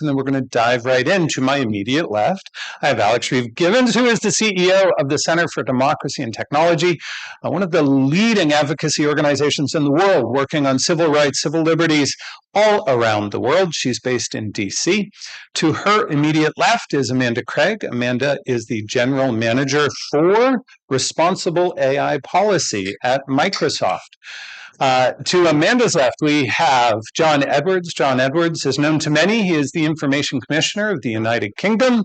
and then we're going to dive right into my immediate left. I have Alex Reeve-Givens, who is the CEO of the Center for Democracy and Technology, one of the leading advocacy organizations in the world working on civil rights, civil liberties all around the world. She's based in DC. To her immediate left is Amanda Craig. Amanda is the General Manager for Responsible AI Policy at Microsoft. To Amanda's left, we have John Edwards. John Edwards is known to many. He is the Information Commissioner of the United Kingdom.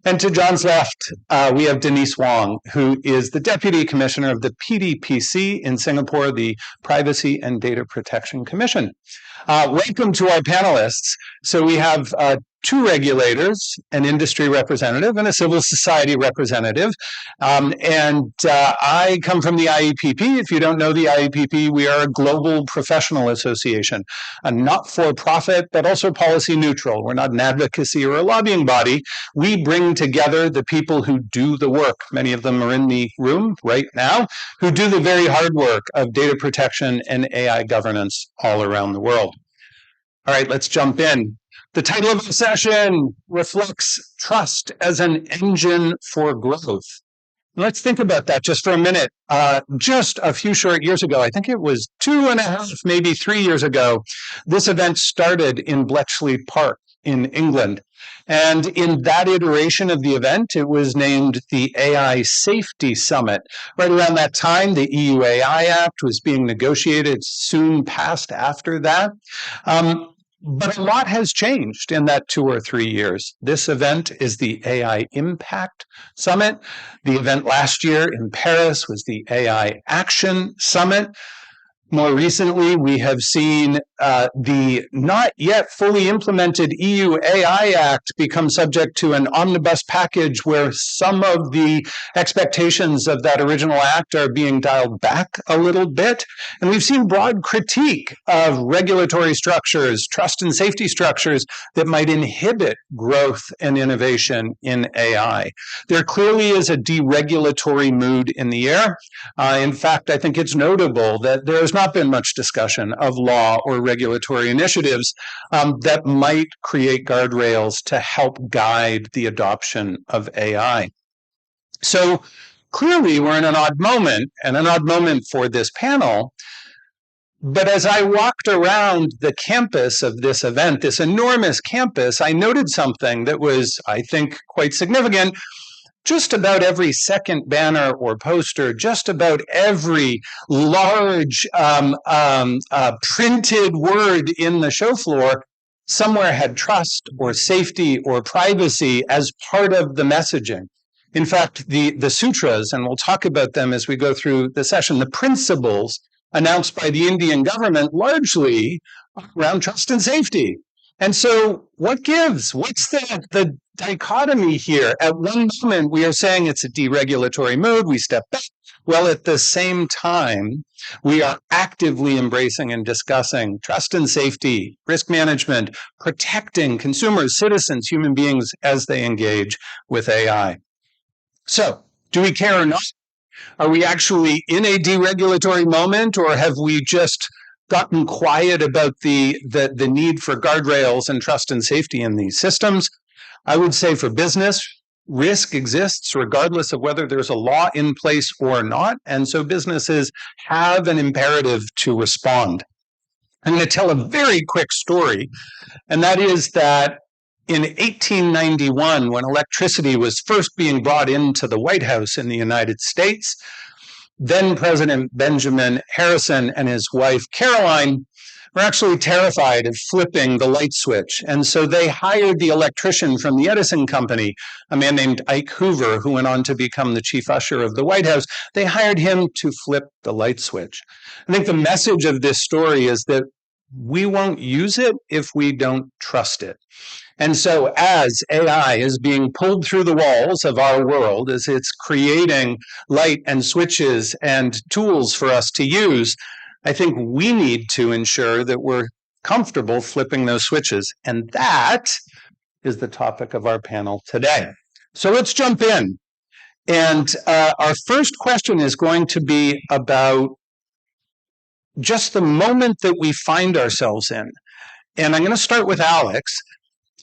And to John's left, we have Denise Wong, who is the Deputy Commissioner of the PDPC in Singapore, the Privacy and Data Protection Commission. Welcome to our panelists. So we have two regulators, an industry representative, and a civil society representative. I come from the IEPP. If you don't know the IEPP, we are a global professional association, a not-for-profit, but also policy neutral. We're not an advocacy or a lobbying body. We bring together the people who do the work. Many of them are in the room right now, who do the very hard work of data protection and AI governance all around the world. All right, let's jump in. The title of the session reflects trust as an engine for growth. Let's think about that just for a minute. Just a few short years ago, I think it was 2.5, maybe 3 years ago, this event started in Bletchley Park in England. And in that iteration of the event, it was named the AI Safety Summit. Right around that time, the EU AI Act was being negotiated, soon passed after that. But a lot has changed in that 2 or 3 years. This event is the AI Impact Summit. The event last year in Paris was the AI Action Summit. More recently, we have seen the not yet fully implemented EU AI Act become subject to an omnibus package where some of the expectations of that original act are being dialed back a little bit. And we've seen broad critique of regulatory structures, trust and safety structures that might inhibit growth and innovation in AI. There clearly is a deregulatory mood in the air. In fact, I think it's notable that there has not been much discussion of law or regulatory initiatives that might create guardrails to help guide the adoption of AI. So clearly we're in an odd moment, and an odd moment for this panel. But as I walked around the campus of this event, this enormous campus, I noted something that was, I think, quite significant. Just about every second banner or poster, just about every large printed word in the show floor somewhere had trust or safety or privacy as part of the messaging. In fact, the sutras, and we'll talk about them as we go through the session, the principles announced by the Indian government largely around trust and safety. And so what gives? What's the dichotomy here? At one moment, we are saying it's a deregulatory mood, we step back. Well, at the same time, we are actively embracing and discussing trust and safety, risk management, protecting consumers, citizens, human beings as they engage with AI. So, do we care or not? Are we actually in a deregulatory moment, or have we just gotten quiet about the need for guardrails and trust and safety in these systems? I would say for business, risk exists regardless of whether there's a law in place or not, and so businesses have an imperative to respond. I'm going to tell a very quick story, and that is that in 1891, when electricity was first being brought into the White House in the United States, then President Benjamin Harrison and his wife Caroline were actually terrified of flipping the light switch. And so they hired the electrician from the Edison Company, a man named Ike Hoover, who went on to become the chief usher of the White House. They hired him to flip the light switch. I think the message of this story is that we won't use it if we don't trust it. And so as AI is being pulled through the walls of our world, as it's creating light and switches and tools for us to use, I think we need to ensure that we're comfortable flipping those switches. And that is the topic of our panel today. So let's jump in. And our first question is going to be about just the moment that we find ourselves in. And I'm going to start with Alex.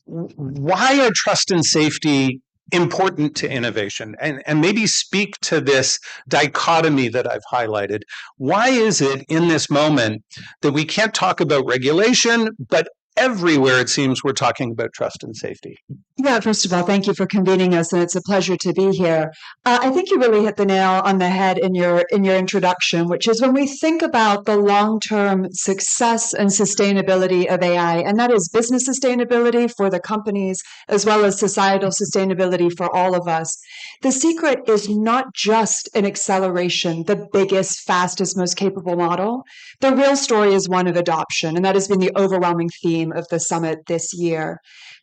why are trust and safety important to innovation? And maybe speak to this dichotomy that I've highlighted. Why is it in this moment that we can't talk about regulation, but everywhere it seems we're talking about trust and safety? Yeah, first of all, thank you for convening us, and it's a pleasure to be here. I think you really hit the nail on the head in your introduction, which is when we think about the long-term success and sustainability of AI, and that is business sustainability for the companies as well as societal sustainability for all of us. The secret is not just an acceleration, the biggest, fastest, most capable model. The real story is one of adoption, and that has been the overwhelming theme of the summit this year.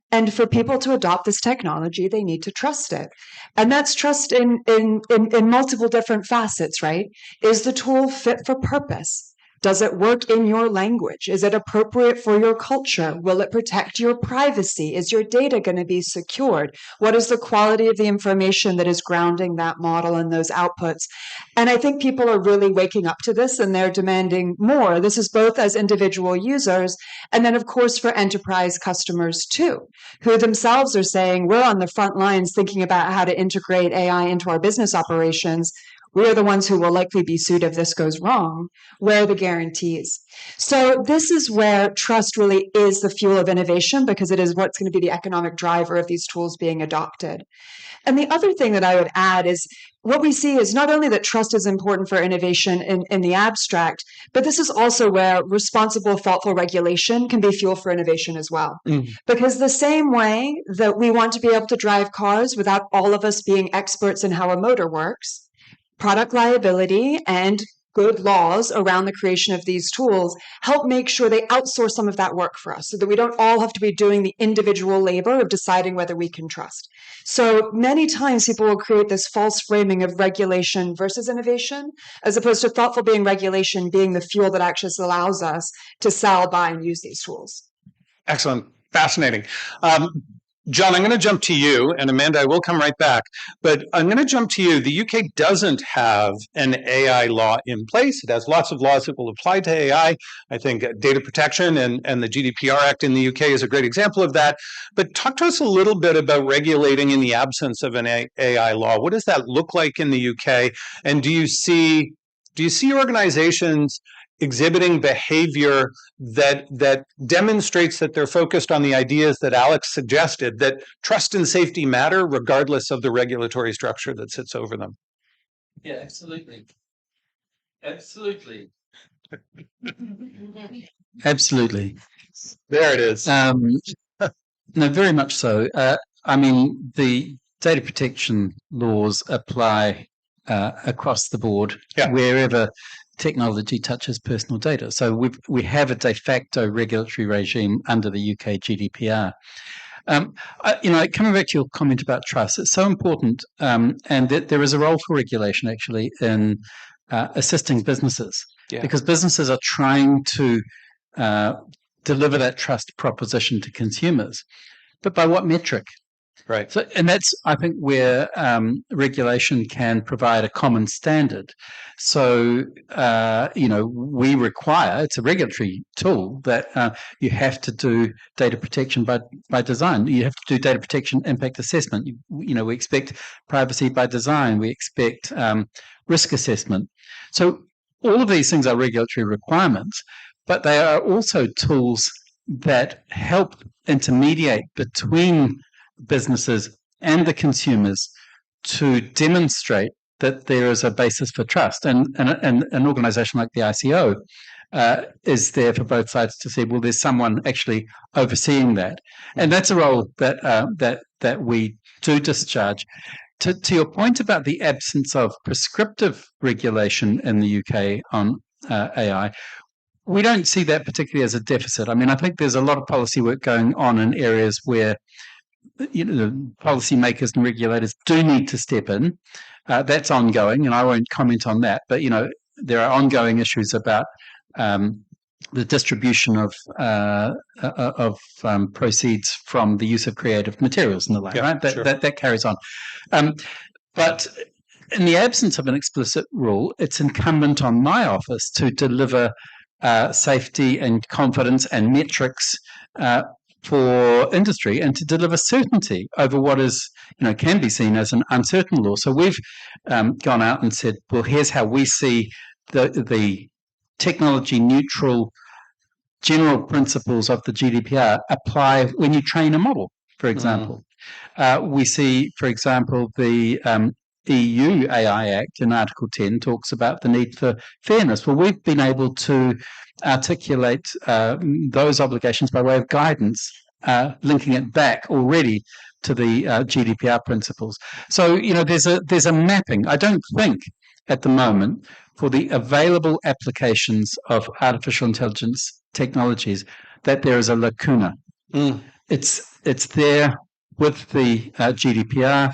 And for people to adopt this technology, they need to trust it. And that's trust in multiple different facets, right? Is the tool fit for purpose? Does it work in your language? Is it appropriate for your culture? Will it protect your privacy? Is your data going to be secured? What is the quality of the information that is grounding that model and those outputs? And I think people are really waking up to this, and they're demanding more. This is both as individual users and then, of course, for enterprise customers too, who themselves are saying, we're on the front lines thinking about how to integrate AI into our business operations. We are the ones who will likely be sued if this goes wrong. Where are the guarantees? So this is where trust really is the fuel of innovation, because it is what's going to be the economic driver of these tools being adopted. And the other thing that I would add is what we see is not only that trust is important for innovation in the abstract, but this is also where responsible, thoughtful regulation can be fuel for innovation as well. Because the same way that we want to be able to drive cars without all of us being experts in how a motor works, product liability and good laws around the creation of these tools help make sure they outsource some of that work for us so that we don't all have to be doing the individual labor of deciding whether we can trust. So many times people will create this false framing of regulation versus innovation, as opposed to thoughtful being regulation being the fuel that actually allows us to sell, buy, and use these tools. Excellent. Fascinating. John, I'm going to jump to you, and Amanda, I will come right back, but I'm going to jump to you. The UK doesn't have an AI law in place. It has lots of laws that will apply to AI. I think data protection and the GDPR Act in the UK is a great example of that. But talk to us a little bit about regulating in the absence of an AI law. What does that look like in the UK? And do you see organizations exhibiting behavior that demonstrates that they're focused on the ideas that Alex suggested, that trust and safety matter regardless of the regulatory structure that sits over them? Yeah, absolutely. Absolutely. Absolutely. There it is. No, very much so. I mean, the data protection laws apply across the board, wherever technology touches personal data. So we have a de facto regulatory regime under the UK GDPR. Coming back to your comment about trust, it's so important, and that there is a role for regulation actually in assisting businesses, because businesses are trying to deliver that trust proposition to consumers. But by what metric? Right. So, and that's, I think, where regulation can provide a common standard. So, we require, it's a regulatory tool, that you have to do data protection by design. You have to do data protection impact assessment. We expect privacy by design. We expect risk assessment. So all of these things are regulatory requirements, but they are also tools that help intermediate between businesses and the consumers to demonstrate that there is a basis for trust. And an organization like the ICO is there for both sides to say, well, there's someone actually overseeing that. And that's a role that we do discharge. To your point about the absence of prescriptive regulation in the UK on AI, we don't see that particularly as a deficit. I mean, I think there's a lot of policy work going on in areas where the policymakers and regulators do need to step in. That's ongoing, and I won't comment on that. But there are ongoing issues about the distribution of proceeds from the use of creative materials and the like. Right? That carries on. But in the absence of an explicit rule, it's incumbent on my office to deliver safety and confidence and metrics for industry and to deliver certainty over what is, can be seen as an uncertain law. So we've gone out and said, well, here's how we see the technology neutral general principles of the GDPR apply when you train a model, for example. We see, for example, the EU AI Act in Article 10 talks about the need for fairness. Well, we've been able to articulate those obligations by way of guidance, linking it back already to the GDPR principles. So, there's a mapping. I don't think at the moment for the available applications of artificial intelligence technologies that there is a lacuna. It's there with the GDPR,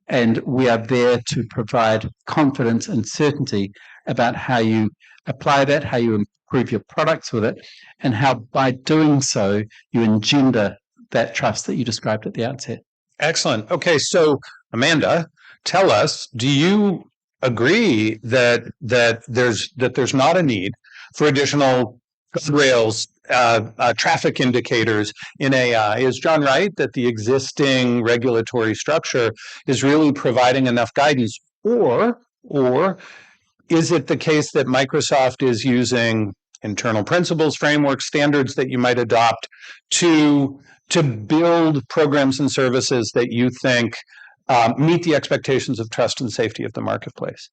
and we are there to provide confidence and certainty about how you apply that, how you improve your products with it, and how by doing so you engender that trust that you described at the outset. Excellent. Okay, so Amanda, tell us, do you agree that there's not a need for additional rails, traffic indicators in AI? Is John right that the existing regulatory structure is really providing enough guidance, or is it the case that Microsoft is using internal principles, frameworks, standards that you might adopt to build programs and services that you think meet the expectations of trust and safety of the marketplace?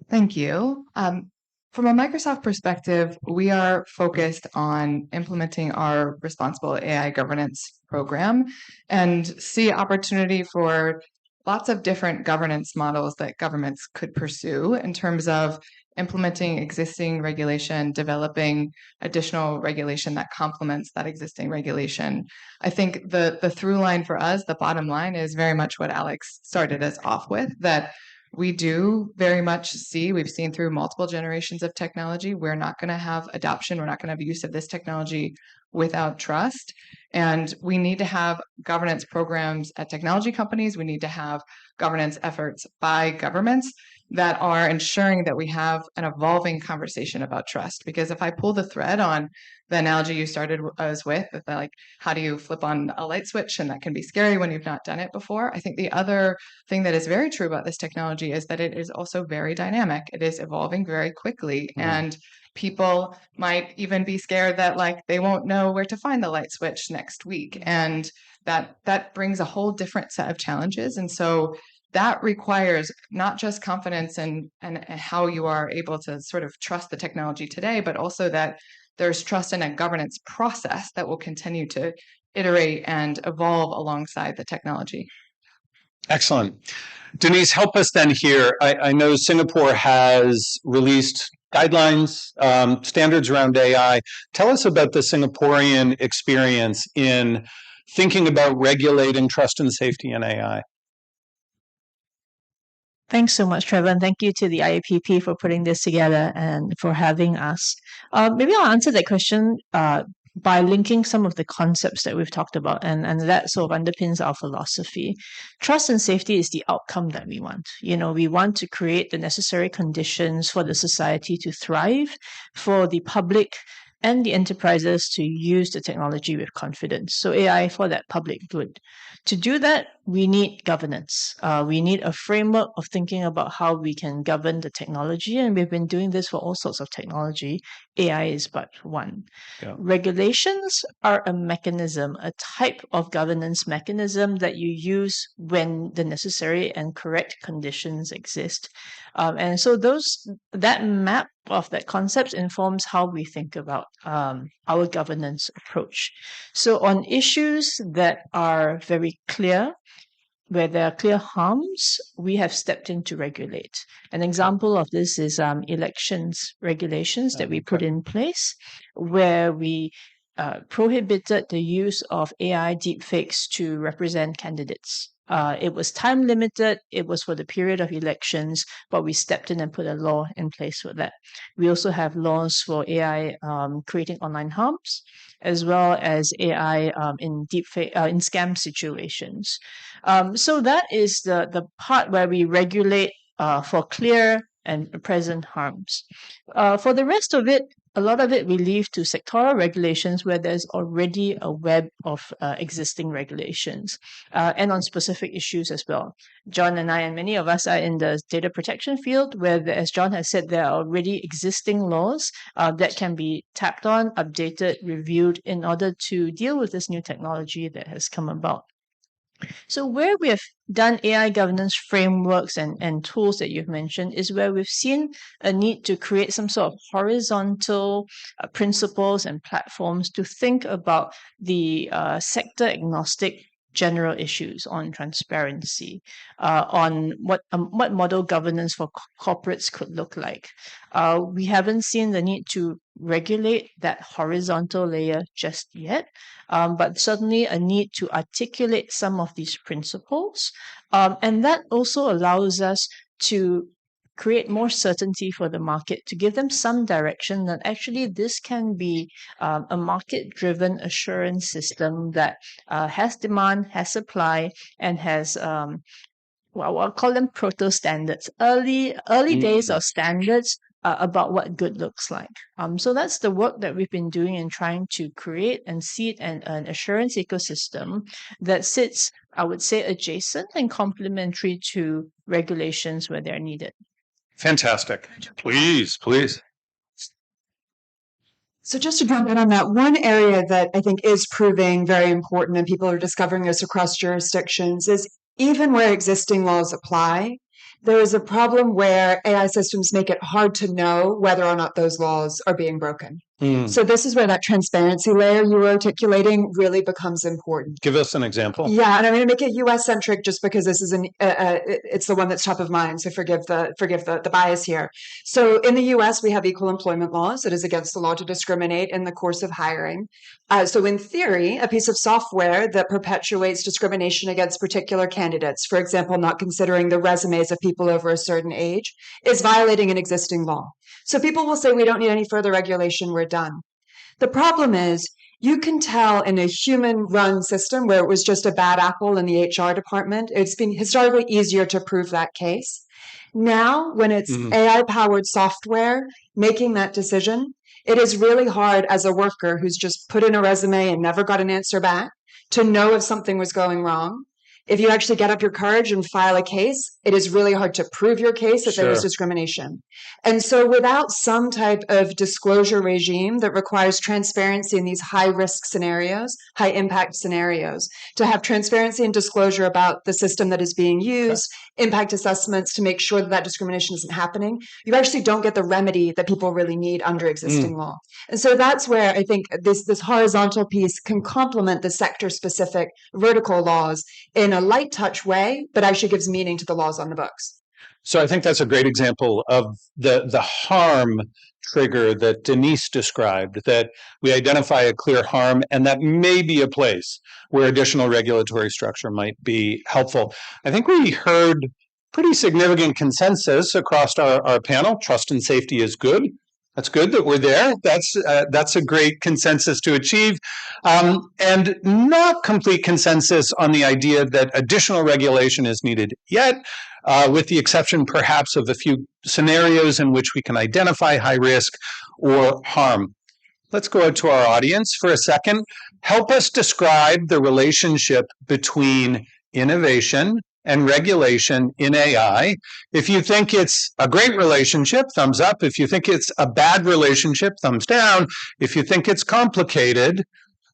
Thank you. From a Microsoft perspective, we are focused on implementing our responsible AI governance program and see opportunity for lots of different governance models that governments could pursue in terms of implementing existing regulation, developing additional regulation that complements that existing regulation. I think the through line for us, the bottom line, is very much what Alex started us off with, that we do very much see, we've seen through multiple generations of technology, we're not going to have adoption, we're not going to have use of this technology without trust. And we need to have governance programs at technology companies. We need to have governance efforts by governments that are ensuring that we have an evolving conversation about trust. Because if I pull the thread on the analogy you started us with, like, how do you flip on a light switch? And that can be scary when you've not done it before. I think the other thing that is very true about this technology is that it is also very dynamic. It is evolving very quickly. And people might even be scared that, like, they won't know where to find the light switch next week. And that brings a whole different set of challenges. And so that requires not just confidence and how you are able to sort of trust the technology today, but also that there's trust in a governance process that will continue to iterate and evolve alongside the technology. Excellent. Denise, help us then here. I know Singapore has released guidelines, standards around AI. Tell us about the Singaporean experience in thinking about regulating trust and safety in AI. Thanks so much, Trevor, and thank you to the IAPP for putting this together and for having us. Maybe I'll answer that question by linking some of the concepts that we've talked about, and that sort of underpins our philosophy. Trust and safety is the outcome that we want. We want to create the necessary conditions for the society to thrive, for the public and the enterprises to use the technology with confidence. So AI for that public good. To do that, we need governance. We need a framework of thinking about how we can govern the technology, and we've been doing this for all sorts of technology. AI is but one. Yeah. Regulations are a mechanism, a type of governance mechanism that you use when the necessary and correct conditions exist. And so that map of that concept informs how we think about our governance approach. So on issues that are very clear, where there are clear harms, we have stepped in to regulate. An example of this is elections regulations that we put in place, where we prohibited the use of AI deepfakes to represent candidates. It was time limited. It was for the period of elections, but we stepped in and put a law in place for that. We also have laws for AI creating online harms, as well as AI in deepfake in scam situations. So that is the part where we regulate for clear and present harms. For the rest of it, a lot of it we leave to sectoral regulations where there's already a web of existing regulations and on specific issues as well. John and I and many of us are in the data protection field where, as John has said, there are already existing laws that can be tapped on, updated, reviewed in order to deal with this new technology that has come about. So where we have done AI governance frameworks and tools that you've mentioned is where we've seen a need to create some sort of horizontal principles and platforms to think about the sector agnostic general issues on transparency, on what model governance for corporates could look like. We haven't seen the need to regulate that horizontal layer just yet, but certainly a need to articulate some of these principles. And that also allows us to create more certainty for the market, to give them some direction that actually this can be a market-driven assurance system that has demand, has supply, and has well, I'll call them proto standards, early days of standards about what good looks like. So that's the work that we've been doing in trying to create and seed an assurance ecosystem that sits, I would say, adjacent and complementary to regulations where they're needed. Fantastic. Please. So just to jump in on that, one area that I think is proving very important and people are discovering this across jurisdictions is even where existing laws apply, there is a problem where AI systems make it hard to know whether or not those laws are being broken. So this is where that transparency layer you were articulating really becomes important. Give us an example. Yeah, and I'm going to make it US-centric just because this is it's the one that's top of mind. So forgive the bias here. So in the US, we have equal employment laws. It is against the law to discriminate in the course of hiring. So in theory, a piece of software that perpetuates discrimination against particular candidates, for example, not considering the resumes of people over a certain age, is violating an existing law. So people will say, we don't need any further regulation, we're done. The problem is, you can tell in a human-run system where it was just a bad apple in the HR department, it's been historically easier to prove that case. Now, when it's AI-powered software making that decision, it is really hard as a worker who's just put in a resume and never got an answer back to know if something was going wrong. If you actually get up your courage and file a case, it is really hard to prove your case that there was discrimination. And so without some type of disclosure regime that requires transparency in these high-risk scenarios, high-impact scenarios, to have transparency and disclosure about the system that is being used, impact assessments to make sure that that discrimination isn't happening, you actually don't get the remedy that people really need under existing law. And so that's where I think this horizontal piece can complement the sector-specific vertical laws in a light touch way, but actually gives meaning to the laws on the books. So I think that's a great example of the harm trigger that Denise described, that we identify a clear harm, and that may be a place where additional regulatory structure might be helpful. I think we heard pretty significant consensus across our panel. Trust and safety is good. That's good that we're there. That's a great consensus to achieve. And not complete consensus on the idea that additional regulation is needed yet, with the exception perhaps of a few scenarios in which we can identify high risk or harm. Let's go out to our audience for a second. Help us describe the relationship between innovation and regulation in AI. If you think it's a great relationship, thumbs up. If you think it's a bad relationship, thumbs down. If you think it's complicated,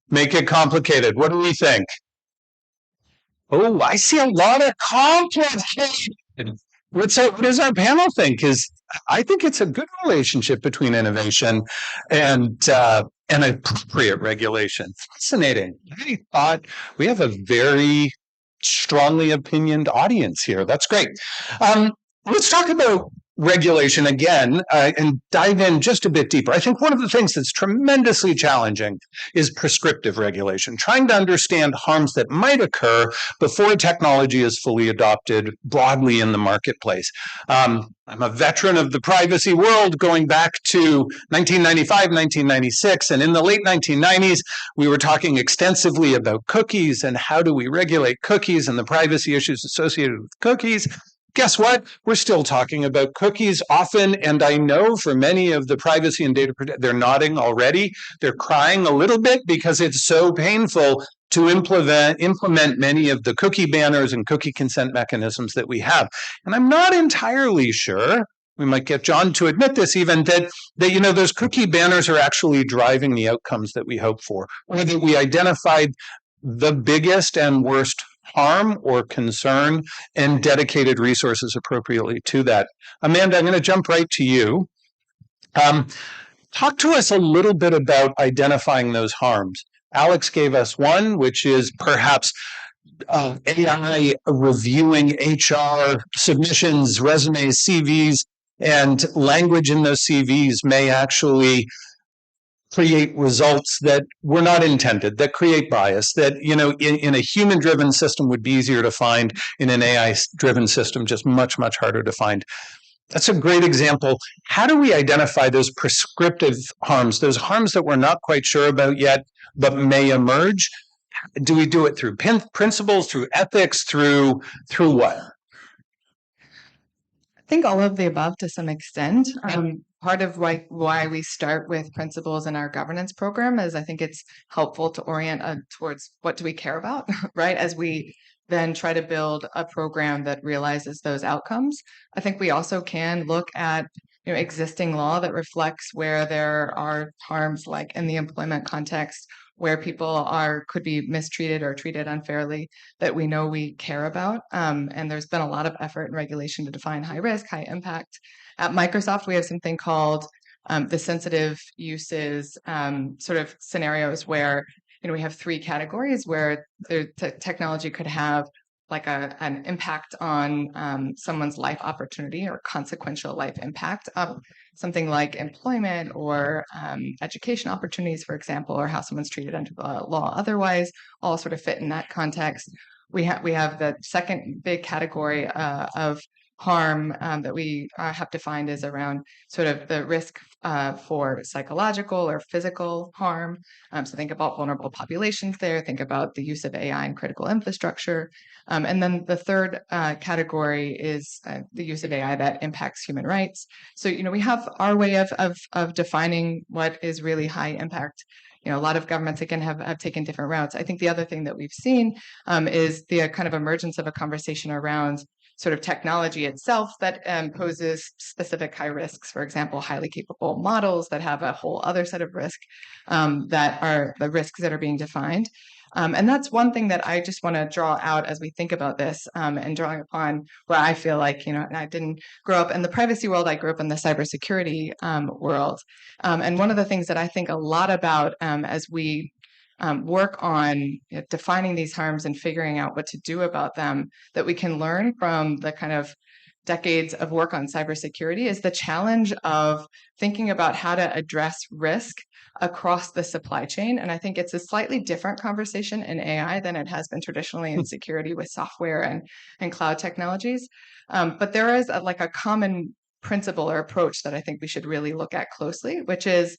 make it complicated. What do we think? Oh, I see a lot of complicated. What does our panel think? I think it's a good relationship between innovation and appropriate regulation. Fascinating. I thought we have a very strongly opinioned audience here. That's great. Let's talk about regulation again and dive in just a bit deeper. I think one of the things that's tremendously challenging is prescriptive regulation, trying to understand harms that might occur before technology is fully adopted broadly in the marketplace. I'm a veteran of the privacy world going back to 1995, 1996, and in the late 1990s, we were talking extensively about cookies and how do we regulate cookies and the privacy issues associated with cookies. guess what? We're still talking about cookies often, and I know for many of the privacy and data, they're nodding already. They're crying a little bit because it's so painful to implement many of the cookie banners and cookie consent mechanisms that we have. And I'm not entirely sure, we might get John to admit this even, that those cookie banners are actually driving the outcomes that we hope for, or that we identified the biggest and worst harm or concern and dedicated resources appropriately to that. Amanda, I'm going to jump right to you. Talk to us a little bit about identifying those harms. Alex gave us one, which is perhaps AI reviewing HR submissions, resumes, CVs, and language in those CVs may actually create results that were not intended, that create bias, that, in a human-driven system would be easier to find, in an AI-driven system, just much, much harder to find. That's a great example. How do we identify those prescriptive harms, those harms that we're not quite sure about yet, but may emerge? Do we do it through principles, through ethics, through what? I think all of the above to some extent. Part of why we start with principles in our governance program is I think it's helpful to orient towards what do we care about, right? As we then try to build a program that realizes those outcomes. I think we also can look at existing law that reflects where there are harms, like in the employment context, where people could be mistreated or treated unfairly, that we know we care about. And there's been a lot of effort and regulation to define high risk, high impact. At Microsoft, we have something called the sensitive uses sort of scenarios where we have three categories where the technology could have like an impact on someone's life opportunity or consequential life impact of something like employment or education opportunities, for example, or how someone's treated under the law otherwise, all sort of fit in that context. We have the second big category of harm that we have defined is around sort of the risk for psychological or physical harm. So think about vulnerable populations there, think about the use of AI in critical infrastructure. And then the third category is the use of AI that impacts human rights. So, we have our way of defining what is really high impact. A lot of governments, again, have taken different routes. I think the other thing that we've seen is the kind of emergence of a conversation around sort of technology itself that poses specific high risks. For example, highly capable models that have a whole other set of risk that are the risks that are being defined. And that's one thing that I just want to draw out as we think about this and drawing upon where I feel like, and I didn't grow up in the privacy world, I grew up in the cybersecurity world. And one of the things that I think a lot about as we work on defining these harms and figuring out what to do about them, that we can learn from the kind of decades of work on cybersecurity is the challenge of thinking about how to address risk across the supply chain. And I think it's a slightly different conversation in AI than it has been traditionally in security with software and cloud technologies. But there is a common principle or approach that I think we should really look at closely, which is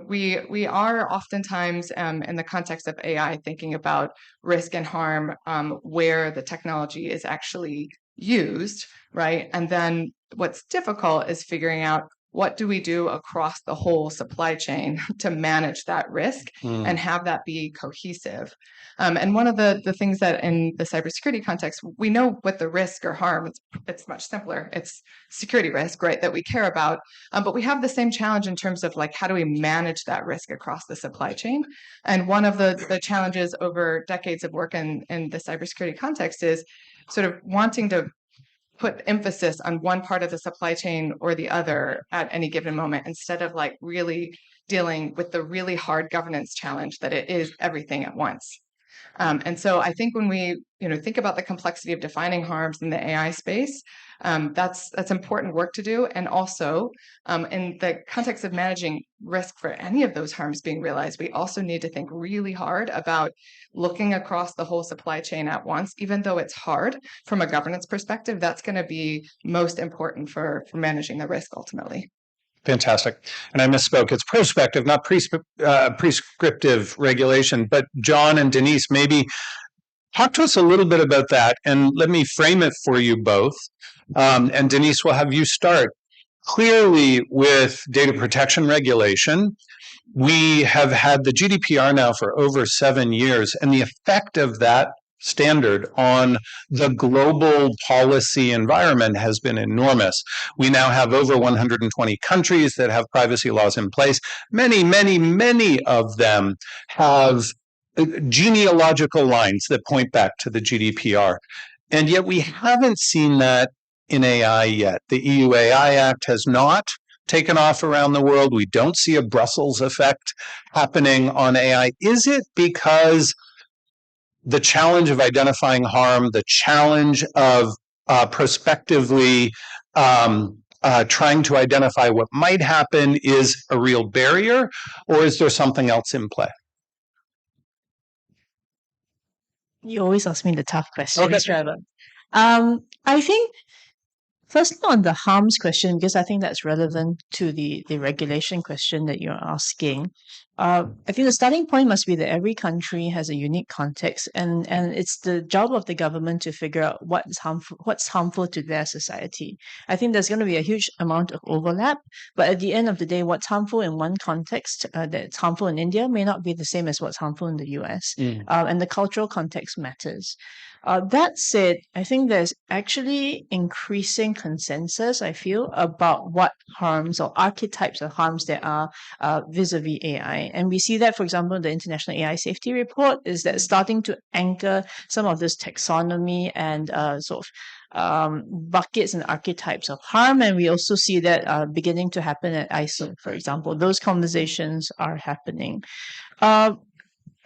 we are oftentimes in the context of AI thinking about risk and harm where the technology is actually used, right? And then what's difficult is figuring out what do we do across the whole supply chain to manage that risk and have that be cohesive. And one of the things that in the cybersecurity context, we know what the risk or harm, it's much simpler. It's security risk, right, that we care about. But we have the same challenge in terms of how do we manage that risk across the supply chain? And one of the challenges over decades of work in the cybersecurity context is sort of wanting to put emphasis on one part of the supply chain or the other at any given moment instead of really dealing with the really hard governance challenge that it is everything at once. And so I think when we think about the complexity of defining harms in the AI space, that's important work to do. And also in the context of managing risk for any of those harms being realized, we also need to think really hard about looking across the whole supply chain at once. Even though it's hard from a governance perspective, that's going to be most important for managing the risk ultimately. Fantastic. And I misspoke. It's prospective, not prescriptive regulation. But John and Denise, maybe Talk to us a little bit about that, and let me frame it for you both. And Denise, we'll have you start. Clearly, with data protection regulation, we have had the GDPR now for over 7 years, and the effect of that standard on the global policy environment has been enormous. We now have over 120 countries that have privacy laws in place. Many of them have genealogical lines that point back to the GDPR. And yet we haven't seen that in AI yet. The EU AI Act has not taken off around the world. We don't see a Brussels effect happening on AI. Is it because the challenge of identifying harm, the challenge of prospectively trying to identify what might happen is a real barrier, or is there something else in play? You always ask me the tough questions, Okay. Trevor. I think, firstly, on the harms question, because I think that's relevant to the regulation question that you're asking. I think the starting point must be that every country has a unique context, and it's the job of the government to figure out what's harmful to their society. I think there's going to be a huge amount of overlap, but at the end of the day, what's harmful in one context that's harmful in India may not be the same as what's harmful in the US, and the cultural context matters. That said, I think there's actually increasing consensus, I feel, about what harms or archetypes of harms there are vis-a-vis AI. And we see that, for example, in the International AI Safety Report, is that starting to anchor some of this taxonomy and buckets and archetypes of harm. And we also see that beginning to happen at ISO, for example. Those conversations are happening.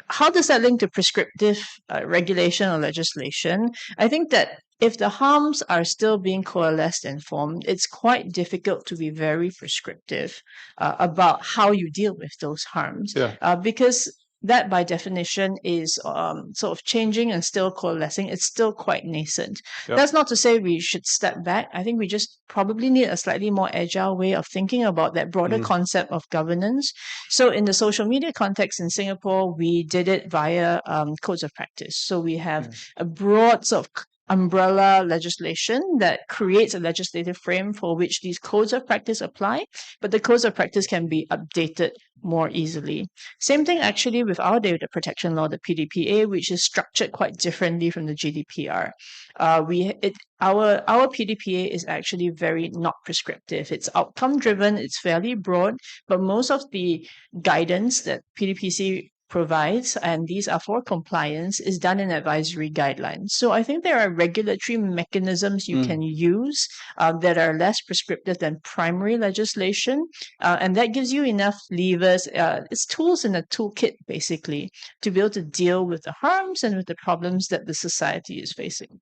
How does that link to prescriptive regulation or legislation? I think that if the harms are still being coalesced and formed, it's quite difficult to be very prescriptive about how you deal with those harms. Because that, by definition, is sort of changing and still coalescing. It's still quite nascent. That's not to say we should step back. I think we just probably need a slightly more agile way of thinking about that broader concept of governance. So in the social media context in Singapore, we did it via codes of practice. So we have a broad sort of umbrella legislation that creates a legislative frame for which these codes of practice apply, but the codes of practice can be updated more easily. Same thing actually with our data protection law, the PDPA, which is structured quite differently from the GDPR. Our PDPA is actually very not prescriptive. It's outcome driven, it's fairly broad, but most of the guidance that PDPC provides, and these are for compliance, is done in advisory guidelines. So I think there are regulatory mechanisms you can use that are less prescriptive than primary legislation, and that gives you enough levers. It's tools in a toolkit, basically, to be able to deal with the harms and with the problems that the society is facing.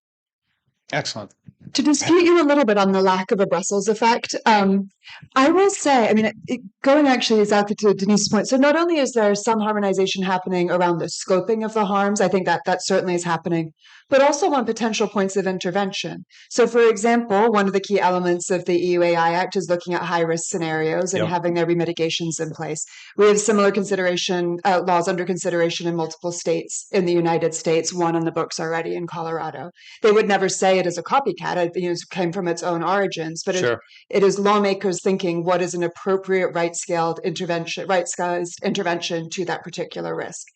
Excellent. To dispute you a little bit on the lack of a Brussels effect, I will say, I mean, going actually exactly to Denise's point, so not only is there some harmonization happening around the scoping of the harms, I think that certainly is happening, but also on potential points of intervention. So, for example, one of the key elements of the EU AI Act is looking at high-risk scenarios and having there be mitigations in place. We have similar laws under consideration in multiple states in the United States, one on the books already in Colorado. They would never say it as a copycat. It came from its own origins, but it is lawmakers thinking what is an appropriate right-sized intervention to that particular risk.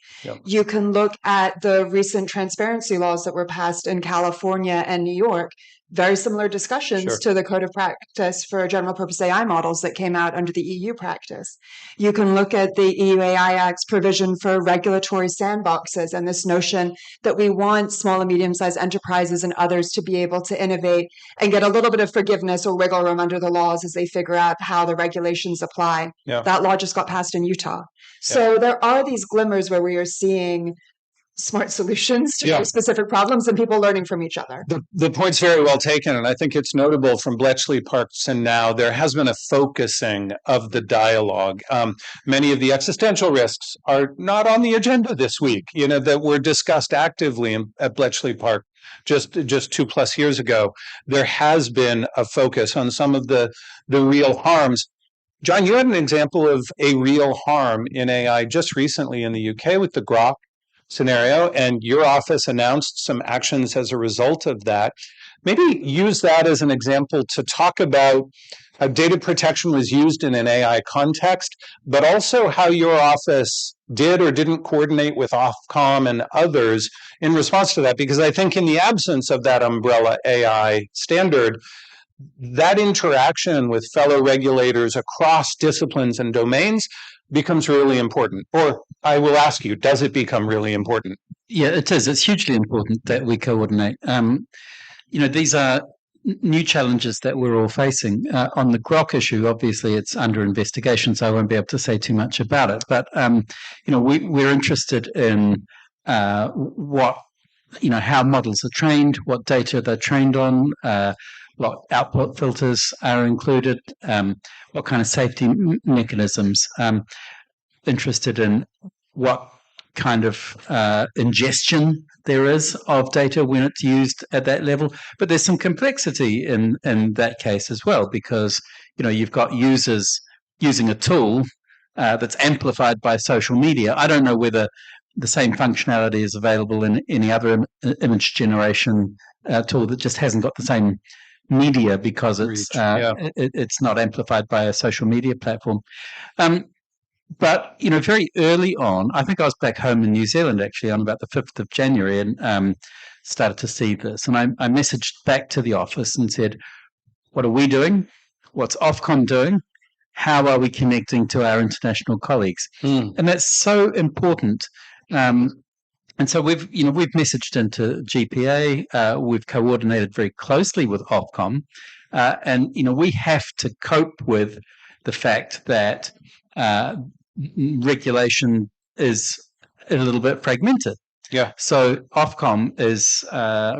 You can look at the recent transparency laws that were passed in California and New York. Very similar discussions to the Code of Practice for General Purpose AI models that came out under the EU practice. You can look at the EU AI Act's provision for regulatory sandboxes and this notion that we want small and medium-sized enterprises and others to be able to innovate and get a little bit of forgiveness or wiggle room under the laws as they figure out how the regulations apply. That law just got passed in Utah. So there are these glimmers where we are seeing smart solutions to very specific problems and people learning from each other. The point's very well taken, and I think it's notable from Bletchley Parks and now there has been a focusing of the dialogue. Many of the existential risks are not on the agenda this week, that were discussed actively at Bletchley Park just 2+ years ago. There has been a focus on some of the real harms. John, you had an example of a real harm in AI just recently in the UK with the Grok scenario, and your office announced some actions as a result of that. Maybe use that as an example to talk about how data protection was used in an AI context, but also how your office did or didn't coordinate with Ofcom and others in response to that. Because I think in the absence of that umbrella AI standard, that interaction with fellow regulators across disciplines and domains becomes really important. Or I will ask you, does it become really important? Yeah, it is. It's hugely important that we coordinate. These are new challenges that we're all facing. On the Grok issue, obviously, it's under investigation, so I won't be able to say too much about it. But we're interested in what how models are trained, what data they're trained on, what output filters are included, what kind of safety mechanisms. Interested in what kind of ingestion there is of data when it's used at that level. But there's some complexity in that case as well, because you've got users using a tool that's amplified by social media. I don't know whether the same functionality is available in any other image generation tool that just hasn't got the same media because it's not amplified by a social media platform. But very early on, I think I was back home in New Zealand actually on about the 5th of January and started to see this. And I messaged back to the office and said, what are we doing? What's Ofcom doing? How are we connecting to our international colleagues? And that's so important. And so we've messaged into GPA. We've coordinated very closely with Ofcom, and we have to cope with the fact that regulation is a little bit fragmented. Yeah. So Ofcom is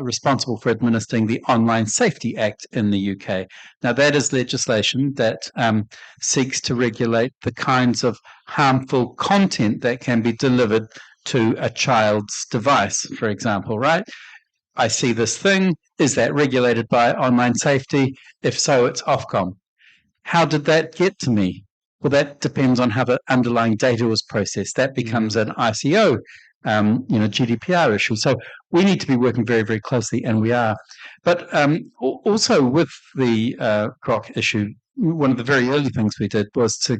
responsible for administering the Online Safety Act in the UK. Now, that is legislation that seeks to regulate the kinds of harmful content that can be delivered to a child's device, for example, right? I see this thing. Is that regulated by online safety? If so, it's Ofcom. How did that get to me? Well, that depends on how the underlying data was processed. That becomes an ICO, GDPR issue. So we need to be working very, very closely, and we are. But also with the Grok issue, one of the very early things we did was to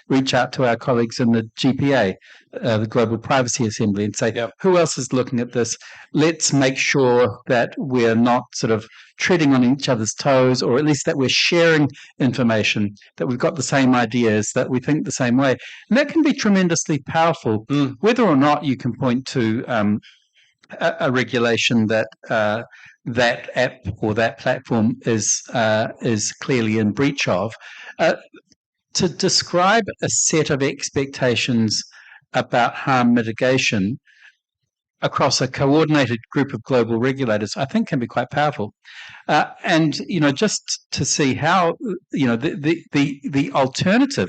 reach out to our colleagues in the GPA, the Global Privacy Assembly, and say, who else is looking at this? Let's make sure that we're not sort of treading on each other's toes, or at least that we're sharing information, that we've got the same ideas, that we think the same way. And that can be tremendously powerful, whether or not you can point to a regulation that that app or that platform is clearly in breach of. To describe a set of expectations about harm mitigation across a coordinated group of global regulators, I think can be quite powerful. And just to see how the alternative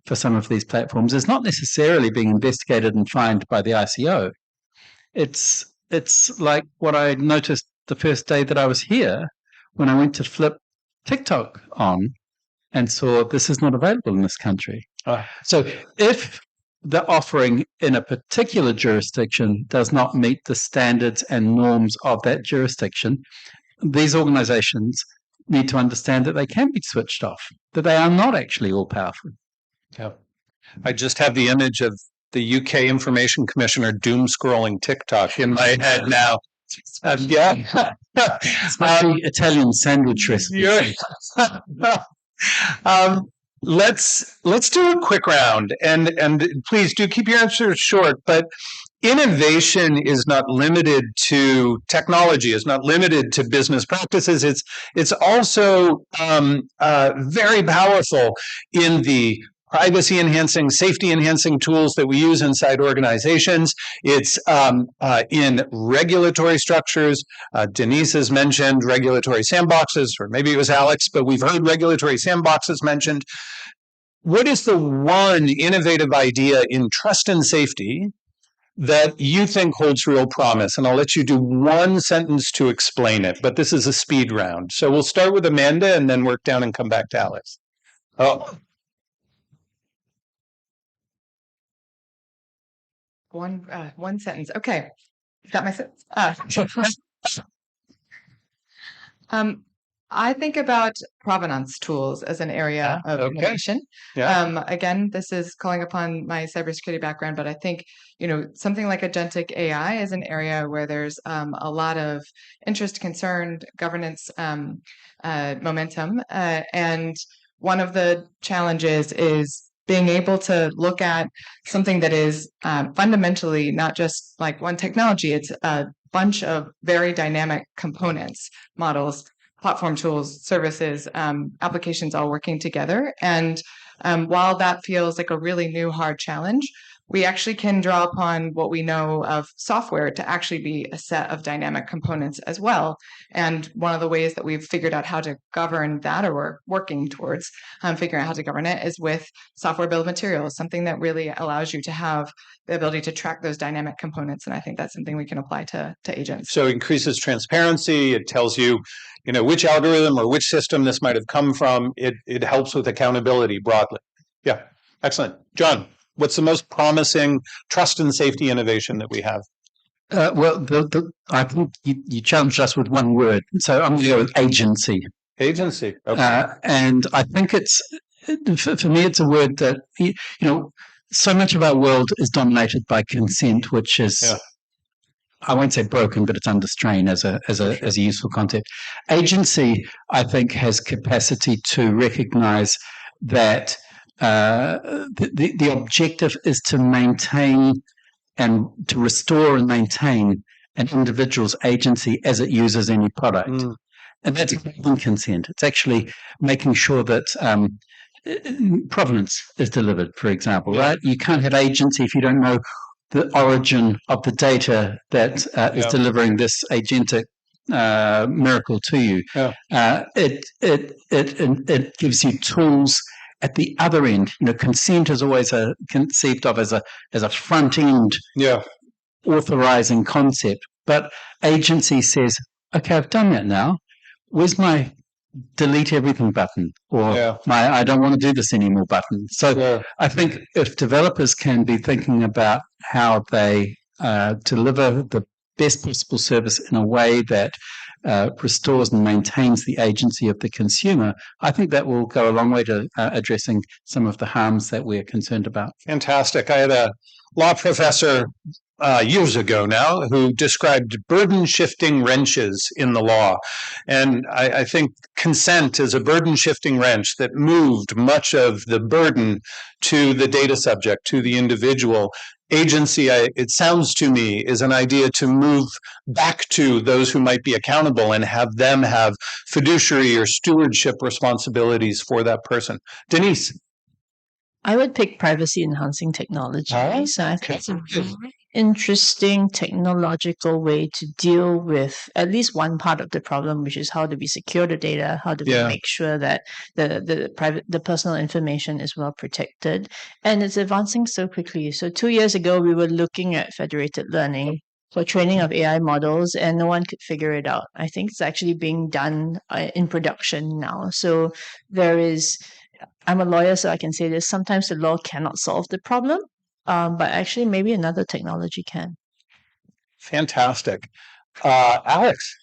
for some of these platforms is not necessarily being investigated and fined by the ICO. It's like what I noticed the first day that I was here when I went to flip TikTok on and saw this is not available in this country. So if the offering in a particular jurisdiction does not meet the standards and norms of that jurisdiction, these organizations need to understand that they can be switched off, that they are not actually all powerful. Yeah. I just have the image of the UK Information Commissioner doom scrolling TikTok in my head now. It's like the Italian sandwich recipe. Let's do a quick round, and please do keep your answers short. But innovation is not limited to technology. It's not limited to business practices. It's also very powerful in the privacy enhancing, safety enhancing tools that we use inside organizations. It's in regulatory structures. Denise has mentioned regulatory sandboxes, or maybe it was Alex, but we've heard regulatory sandboxes mentioned. What is the one innovative idea in trust and safety that you think holds real promise? And I'll let you do one sentence to explain it, but this is a speed round. So we'll start with Amanda and then work down and come back to Alex. One sentence. Okay, got my sentence. I think about provenance tools as an area of innovation. Again, this is calling upon my cybersecurity background, but I think something like agentic AI is an area where there's a lot of interest, concern, governance momentum, and one of the challenges is being able to look at something that is fundamentally not just like one technology. It's a bunch of very dynamic components, models, platform tools, services, applications all working together. And while that feels like a really new, hard challenge, we actually can draw upon what we know of software to actually be a set of dynamic components as well. And one of the ways that we've figured out how to govern that, or we're working towards figuring out how to govern it, is with software bill of materials, something that really allows you to have the ability to track those dynamic components. And I think that's something we can apply to agents. So it increases transparency. It tells you, which algorithm or which system this might have come from. It helps with accountability broadly. Yeah, excellent. John, what's the most promising trust and safety innovation that we have? Well, I think you challenged us with one word, so I'm going to go with agency. Agency. Okay. And I think for me, it's a word that so much of our world is dominated by consent, which is, I won't say broken, but it's under strain as a useful concept. Agency, I think, has capacity to recognize that the objective is to maintain and to restore and maintain an individual's agency as it uses any product. And that's consent. It's actually making sure that provenance is delivered, for example, right? You can't have agency if you don't know the origin of the data that is delivering this agentic miracle to you. It gives you tools at the other end. Consent is always conceived of as a front end authorizing concept, but agency says, okay, I've done that now. Where's my delete everything button, or my I don't want to do this anymore button? So I think if developers can be thinking about how they deliver the best possible service in a way that restores and maintains the agency of the consumer, I think that will go a long way to addressing some of the harms that we're concerned about. Fantastic. I had a law professor years ago now who described burden-shifting wrenches in the law. And I think consent is a burden-shifting wrench that moved much of the burden to the data subject, to the individual. Agency, it sounds to me, is an idea to move back to those who might be accountable and have them have fiduciary or stewardship responsibilities for that person. Denise? I would pick privacy-enhancing technology. So I think it's a very interesting technological way to deal with at least one part of the problem, which is how do we secure the data, how do we make sure that the personal information is well protected. And it's advancing so quickly. So 2 years ago, we were looking at federated learning for training of AI models, and no one could figure it out. I think it's actually being done in production now. So I'm a lawyer, so I can say this. Sometimes the law cannot solve the problem, but actually maybe another technology can. Fantastic. Alex?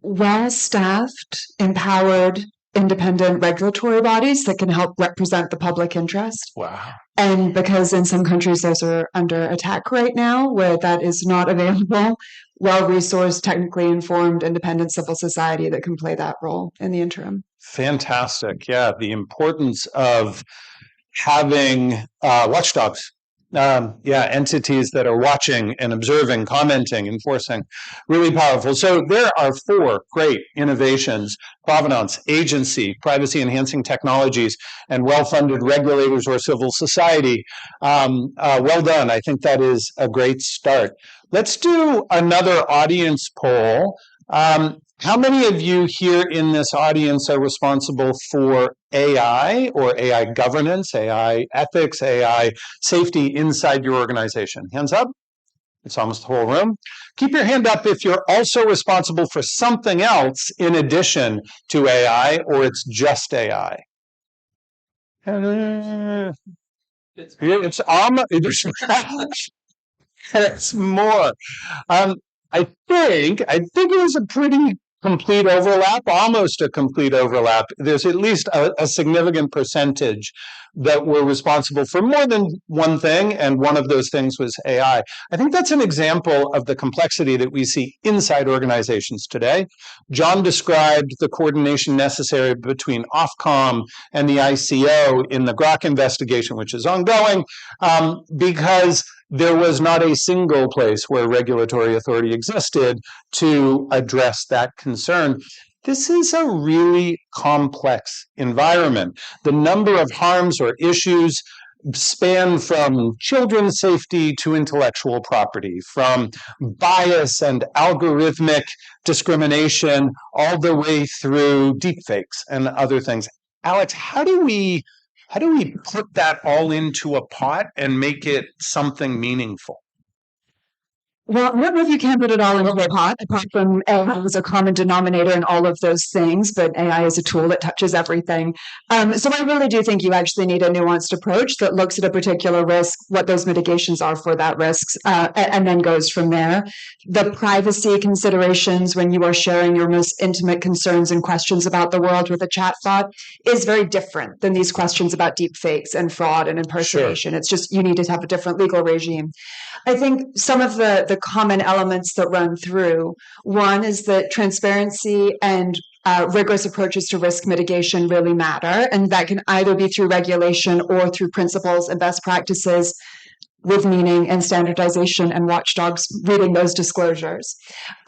Well-staffed, empowered, independent regulatory bodies that can help represent the public interest. Wow. And because in some countries those are under attack right now, where that is not available, well-resourced, technically informed, independent civil society that can play that role in the interim. Fantastic. Yeah, the importance of having watchdogs. Entities that are watching and observing, commenting, enforcing. Really powerful. So there are 4 great innovations: provenance, agency, privacy-enhancing technologies, and well-funded regulators or civil society. Well done. I think that is a great start. Let's do another audience poll. How many of you here in this audience are responsible for AI or AI governance, AI ethics, AI safety inside your organization? Hands up. It's almost the whole room. Keep your hand up if you're also responsible for something else in addition to AI, or it's just AI. It's It's more. Um, I think it was a pretty complete overlap, almost a complete overlap. There's at least a significant percentage that were responsible for more than one thing, and one of those things was AI. I think that's an example of the complexity that we see inside organizations today. John described the coordination necessary between Ofcom and the ICO in the Grok investigation, which is ongoing, because there was not a single place where regulatory authority existed to address that concern. This is a really complex environment. The number of harms or issues span from children's safety to intellectual property, from bias and algorithmic discrimination all the way through deepfakes and other things. Alex, how do we put that all into a pot and make it something meaningful? Well, I don't know if you can put it all into a pot, apart from AI is a common denominator in all of those things, but AI is a tool that touches everything. So I really do think you actually need a nuanced approach that looks at a particular risk, what those mitigations are for that risk, and then goes from there. The privacy considerations when you are sharing your most intimate concerns and questions about the world with a chatbot is very different than these questions about deep fakes and fraud and impersonation. It's just you need to have a different legal regime. I think some of the common elements that run through, one is that transparency and rigorous approaches to risk mitigation really matter, and that can either be through regulation or through principles and best practices with meaning and standardization and watchdogs reading those disclosures.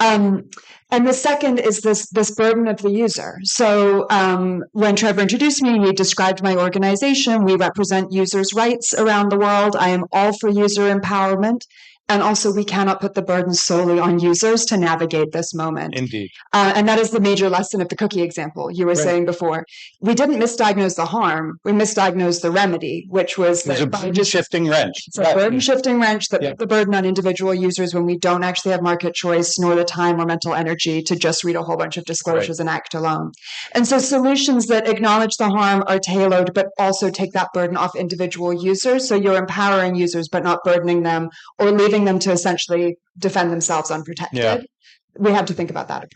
And the second is this burden of the user. So when Trevor introduced me, he described my organization. We represent users' rights around the world. I am all for user empowerment. And also, we cannot put the burden solely on users to navigate this moment. Indeed. And that is the major lesson of the cookie example you were saying before. We didn't misdiagnose the harm. We misdiagnosed the remedy, which was a burden-shifting wrench. It's a burden-shifting wrench that put the burden on individual users when we don't actually have market choice, nor the time or mental energy to just read a whole bunch of disclosures and act alone. And so solutions that acknowledge the harm are tailored, but also take that burden off individual users. So you're empowering users, but not burdening them or leaving them to essentially defend themselves unprotected. Yeah. We have to think about that.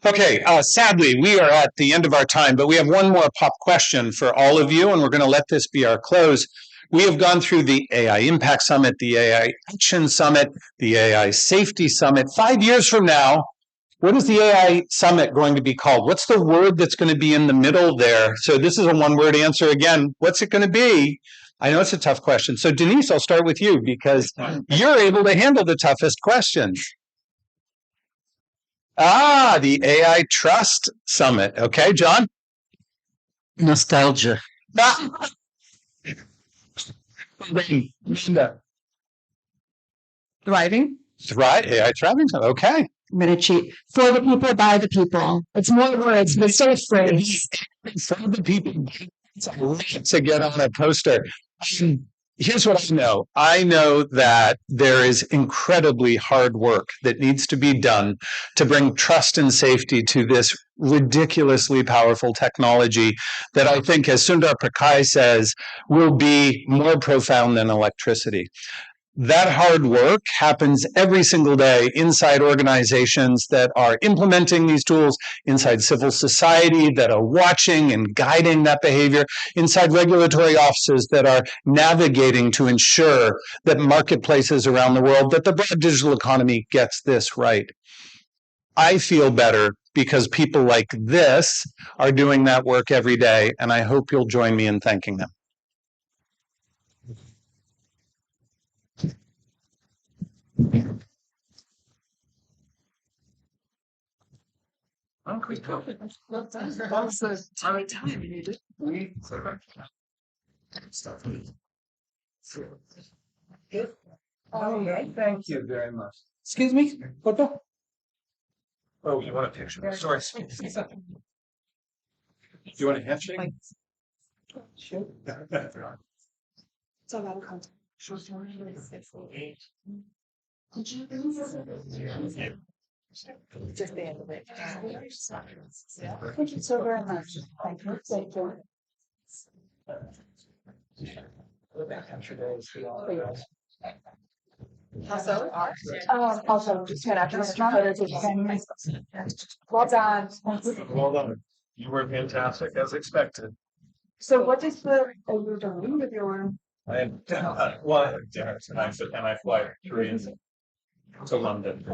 Okay, sadly, we are at the end of our time, but we have one more pop question for all of you, and we're going to let this be our close. We have gone through the AI Impact Summit, the AI Action Summit, the AI Safety Summit. 5 years from now, what is the AI Summit going to be called? What's the word that's going to be in the middle there? So this is a one-word answer again. What's it going to be? I know it's a tough question. So Denise, I'll start with you because you're able to handle the toughest questions. The AI Trust Summit. Okay, John? Nostalgia. Thriving. AI Thriving Summit. Okay. I'm going to cheat. For the people, by the people. It's more words, but still a phrase. For the people to get on a poster. Here's what I know. I know that there is incredibly hard work that needs to be done to bring trust and safety to this ridiculously powerful technology that I think, as Sundar Pichai says, will be more profound than electricity. That hard work happens every single day inside organizations that are implementing these tools, inside civil society that are watching and guiding that behavior, inside regulatory offices that are navigating to ensure that marketplaces around the world, that the broad digital economy gets this right. I feel better because people like this are doing that work every day, and I hope you'll join me in thanking them. Thank you very much. Excuse me? Photo? Oh, you want a picture? Sorry. Do you want a handshake? Sure. It's all about content. Just the end of it. Thank you so very much. Thank you. Thank you. Also, Also, just kind of well done. Well done. You were fantastic, as expected. So, what is the are you doing with your? I had dinner. Well, I had dinner tonight, but then I fly to London.